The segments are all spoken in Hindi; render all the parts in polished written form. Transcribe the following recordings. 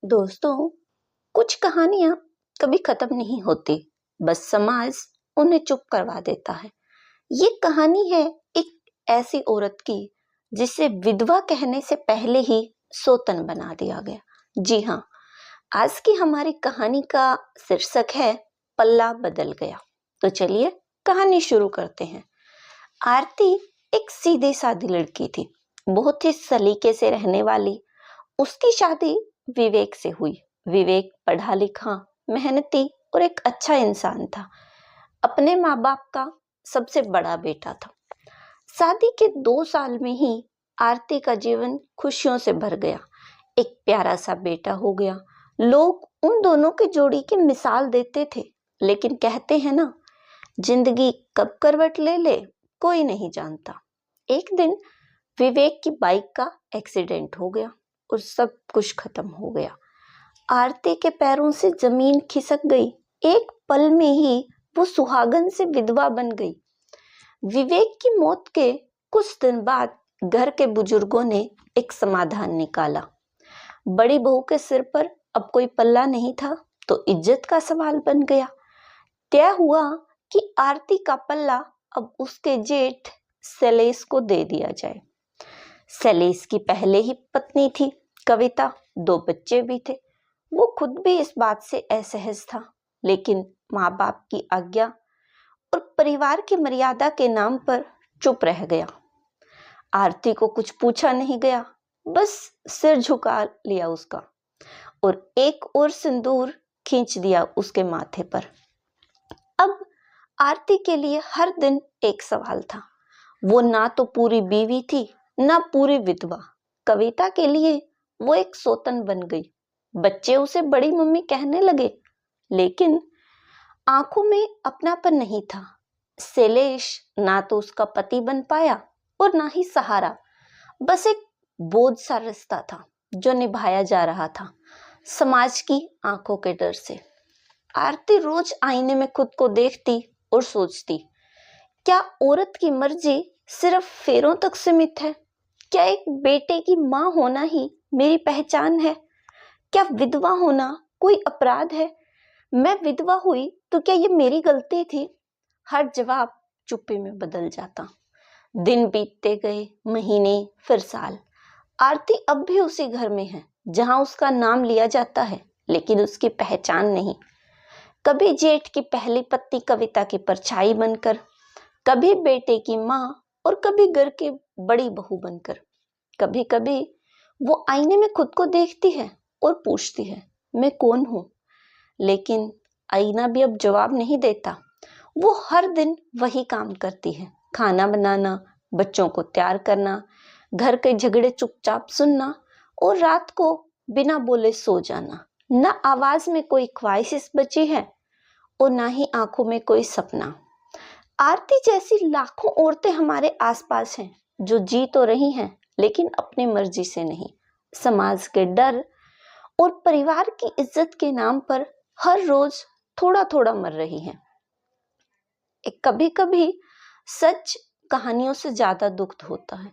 दोस्तों, कुछ कहानियां कभी खत्म नहीं होती, बस समाज उन्हें चुप करवा देता है। ये कहानी है एक ऐसी औरत की जिसे विधवा कहने से पहले ही सौतन बना दिया गया। जी हाँ, आज की हमारी कहानी का शीर्षक है पल्ला बदल गया। तो चलिए कहानी शुरू करते हैं। आरती एक सीधी सादी लड़की थी, बहुत ही सलीके से रहने वाली। उसकी शादी विवेक से हुई। विवेक पढ़ा लिखा, मेहनती और एक अच्छा इंसान था। अपने माँ बाप का सबसे बड़ा बेटा था। शादी के 2 साल में ही आरती का जीवन खुशियों से भर गया। एक प्यारा सा बेटा हो गया। लोग उन दोनों की जोड़ी की मिसाल देते थे, लेकिन कहते हैं ना, जिंदगी कब करवट ले ले कोई नहीं जानता। एक दिन विवेक की बाइक का एक्सीडेंट हो गया और सब कुछ खत्म हो गया। आरती के पैरों से जमीन खिसक गई। एक पल में ही वो सुहागन से विधवा बन गई। विवेक की मौत के कुछ दिन बाद घर के बुजुर्गों ने एक समाधान निकाला। बड़ी बहू के सिर पर अब कोई पल्ला नहीं था, तो इज्जत का सवाल बन गया। तय हुआ कि आरती का पल्ला अब उसके जेठ शैलेश को दे दिया जाए। शैलेश की पहले ही पत्नी थी कविता, 2 बच्चे भी थे। वो खुद भी इस बात से असहज था, लेकिन माँ बाप की आज्ञा और परिवार की मर्यादा के नाम पर चुप रह गया। आरती को कुछ पूछा नहीं गया, बस सिर झुका लिया उसका और एक और सिंदूर खींच दिया उसके माथे पर। अब आरती के लिए हर दिन एक सवाल था। वो ना तो पूरी बीवी थी, ना पूरी विधवा। कविता के लिए वो एक सौतन बन गई। बच्चे उसे बड़ी मम्मी कहने लगे, लेकिन आंखों में अपनापन नहीं था। शैलेश ना तो उसका पति बन पाया और ना ही सहारा, बस एक बोझ सा रिश्ता था जो निभाया जा रहा था समाज की आंखों के डर से। आरती रोज आईने में खुद को देखती और सोचती, क्या औरत की मर्जी सिर्फ फेरों तक सीमित है? क्या एक बेटे की माँ होना ही मेरी पहचान है? क्या विधवा होना कोई अपराध है? मैं विधवा हुई तो क्या ये मेरी गलती थी? हर जवाब चुप्पी में बदल जाता। दिन बीतते गए, महीने, फिर साल। आरती अब भी उसी घर में है जहां उसका नाम लिया जाता है, लेकिन उसकी पहचान नहीं। कभी जेठ की पहली पत्नी कविता की परछाई बनकर, कभी बेटे की माँ और कभी घर की बड़ी बहू बनकर। कभी कभी वो आईने में खुद को देखती है और पूछती है, मैं कौन हूँ? लेकिन आईना भी अब जवाब नहीं देता। वो हर दिन वही काम करती है, खाना बनाना, बच्चों को तैयार करना, घर के झगड़े चुपचाप सुनना और रात को बिना बोले सो जाना। न आवाज में कोई ख्वाहिश बची है और ना ही आंखों में कोई सपना। आरती जैसी लाखों औरतें हमारे आसपास हैं जो जी तो रही हैं, लेकिन अपनी मर्जी से नहीं। समाज के डर और परिवार की इज्जत के नाम पर हर रोज थोड़ा थोड़ा मर रही हैं। कभी कभी सच कहानियों से ज्यादा दुख होता है।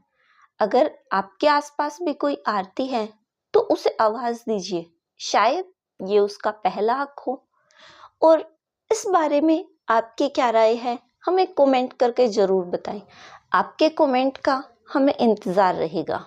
अगर आपके आसपास भी कोई आरती है तो उसे आवाज दीजिए, शायद ये उसका पहला हक हो। और इस बारे में आपकी क्या राय है, हमें कमेंट करके जरूर बताएं। आपके कमेंट का हमें इंतजार रहेगा।